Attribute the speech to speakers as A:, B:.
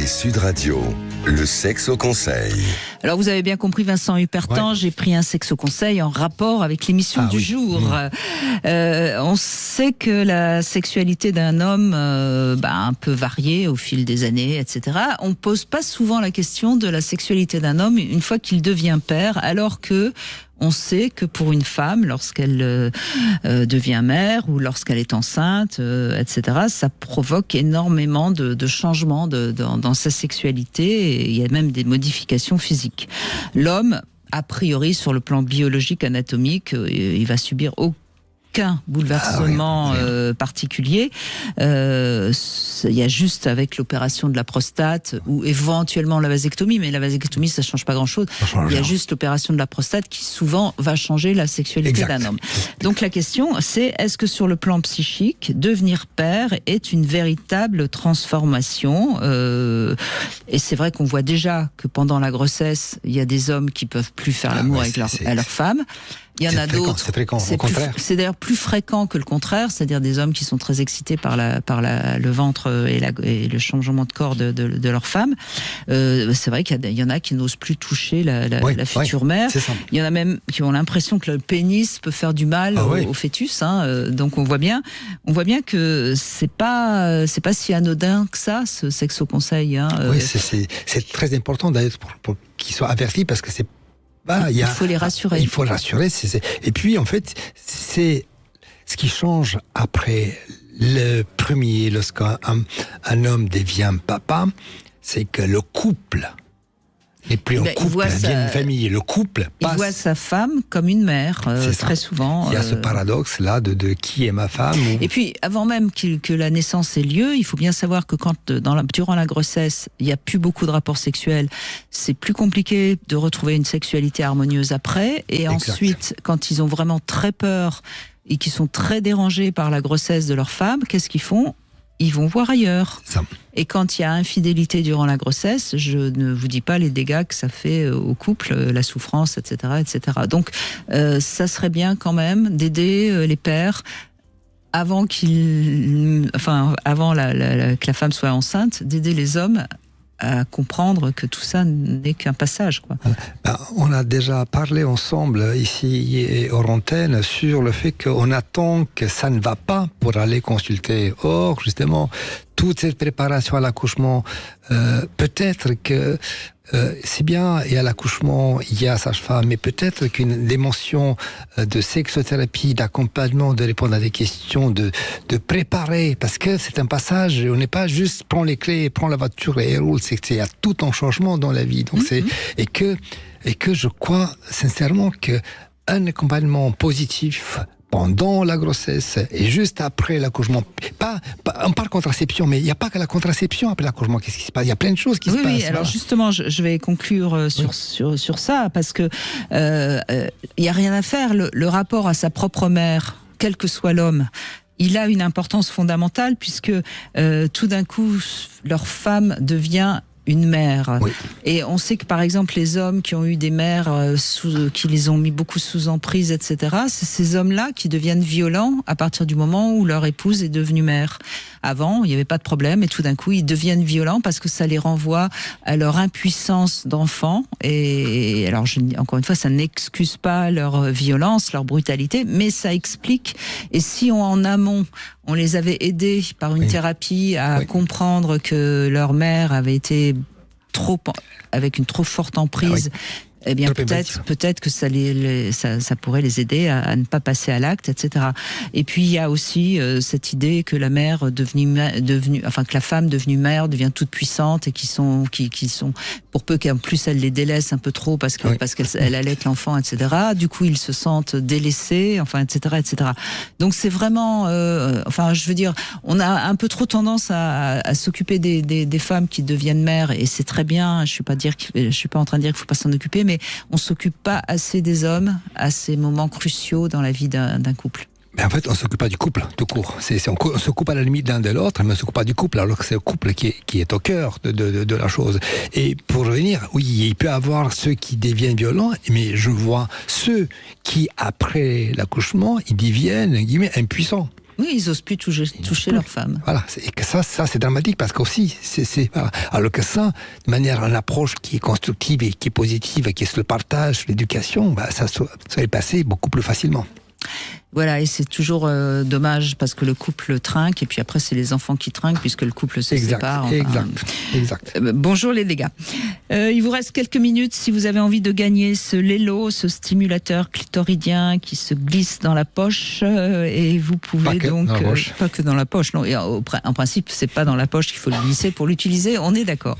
A: et Sud Radio, le sexe au conseil.
B: Alors vous avez bien compris, Vincent Hupertan, j'ai pris un sexe au conseil en rapport avec l'émission du jour. On sait que la sexualité d'un homme peut varier au fil des années, etc. On pose pas souvent la question de la sexualité d'un homme une fois qu'il devient père, alors que on sait que pour une femme, lorsqu'elle devient mère ou lorsqu'elle est enceinte, etc., ça provoque énormément de changements dans sa sexualité, et il y a même des modifications physiques. L'homme, a priori, sur le plan biologique, anatomique, il va subir aucun bouleversement particulier. Il y a juste avec l'opération de la prostate ou éventuellement la vasectomie, mais la vasectomie ça change pas grand-chose. Il y a juste l'opération de la prostate qui souvent va changer la sexualité d'un homme. Donc la question c'est, est-ce que sur le plan psychique, devenir père est une véritable transformation, et c'est vrai qu'on voit déjà que pendant la grossesse, il y a des hommes qui peuvent plus faire l'amour avec leur femme. Il y en a d'autres. C'est d'ailleurs plus fréquent que le contraire, c'est-à-dire des hommes qui sont très excités par le ventre et le changement de corps de leur femme. C'est vrai qu'il y en a qui n'osent plus toucher la future mère. Il y en a même qui ont l'impression que le pénis peut faire du mal au fœtus. Donc on voit bien que c'est pas si anodin que ça, ce sexe au conseil.
C: Oui, c'est très important d'ailleurs pour qu'ils soient avertis, parce que il faut les rassurer. Il faut les rassurer. Et puis, en fait, c'est ce qui change après le premier, lorsqu'un homme devient papa, c'est que le couple n'est plus un couple, il y a une famille. Le couple passe.
B: Il voit sa femme comme une mère, très souvent.
C: Il y a ce paradoxe-là de qui est ma femme.
B: Et puis, avant même que la naissance ait lieu, il faut bien savoir que durant la grossesse, il n'y a plus beaucoup de rapports sexuels. C'est plus compliqué de retrouver une sexualité harmonieuse après. Et ensuite, quand ils ont vraiment très peur et qu'ils sont très dérangés par la grossesse de leur femme, qu'est-ce qu'ils font ? Ils vont voir ailleurs. Et quand il y a infidélité durant la grossesse, je ne vous dis pas les dégâts que ça fait au couple, la souffrance, etc., etc. Donc, ça serait bien quand même d'aider les pères avant que la femme soit enceinte, d'aider les hommes à comprendre que tout ça n'est qu'un passage, quoi.
C: On a déjà parlé ensemble ici hors antenne sur le fait qu'on attend que ça ne va pas pour aller consulter. Or, justement, toute cette préparation à l'accouchement, peut-être que c'est bien, et à l'accouchement, il y a sage-femme, mais peut-être qu'une dimension de sexothérapie, d'accompagnement, de répondre à des questions, de préparer, parce que c'est un passage, on n'est pas juste prends les clés, prends la voiture et roule, il y a tout un changement dans la vie. Donc et que je crois sincèrement qu'un accompagnement positif pendant la grossesse et juste après l'accouchement, on parle contraception, mais il n'y a pas que la contraception après l'accouchement. Qu'est-ce qui se passe ? Il y a plein de choses qui se passent.
B: Oui, alors justement, je vais conclure sur ça, parce que il n'y a rien à faire. Le rapport à sa propre mère, quel que soit l'homme, il a une importance fondamentale, puisque tout d'un coup, leur femme devient une mère. Et on sait que par exemple les hommes qui ont eu des mères qui les ont mis beaucoup sous emprise, etc., c'est ces hommes-là qui deviennent violents à partir du moment où leur épouse est devenue mère. Avant, il n'y avait pas de problème, et tout d'un coup, ils deviennent violents parce que ça les renvoie à leur impuissance d'enfant. Et alors, encore une fois, ça n'excuse pas leur violence, leur brutalité, mais ça explique. Et si en amont, on les avait aidés par une thérapie à comprendre que leur mère avait été avec une trop forte emprise, eh bien peut-être que ça pourrait les aider à ne pas passer à l'acte, etc. Et puis il y a aussi cette idée que la mère que la femme devenue mère devient toute puissante, et qui sont pour peu qu'en plus elle les délaisse un peu trop parce qu'elle allaite l'enfant, etc. Du coup ils se sentent délaissés, etc., etc. Donc c'est vraiment, je veux dire, on a un peu trop tendance à s'occuper des femmes qui deviennent mères, et c'est très bien. Je suis pas en train de dire qu'il faut pas s'en occuper, mais on s'occupe pas assez des hommes à ces moments cruciaux dans la vie d'un couple.
C: Mais en fait, on ne s'occupe pas du couple, tout court. On s'occupe à la limite l'un de l'autre, mais on ne s'occupe pas du couple, alors que c'est le couple qui est au cœur de la chose. Et pour revenir, oui, il peut y avoir ceux qui deviennent violents, mais je vois ceux qui, après l'accouchement, ils deviennent, impuissants.
B: Oui, ils n'osent plus toucher leur femme.
C: Voilà, et que ça c'est dramatique parce qu'aussi, voilà. Alors que ça, de manière, une approche qui est constructive et qui est positive, et qui est le partage, l'éducation, ça est passé beaucoup plus facilement.
B: Voilà, et c'est toujours dommage parce que le couple trinque et puis après c'est les enfants qui trinquent puisque le couple se sépare. Enfin,
C: exact.
B: Bonjour les dégâts. Il vous reste quelques minutes si vous avez envie de gagner ce Lelo, ce stimulateur clitoridien qui se glisse dans la poche et vous pouvez pas que dans la poche. Non, et en principe c'est pas dans la poche qu'il faut le glisser pour l'utiliser. On est d'accord.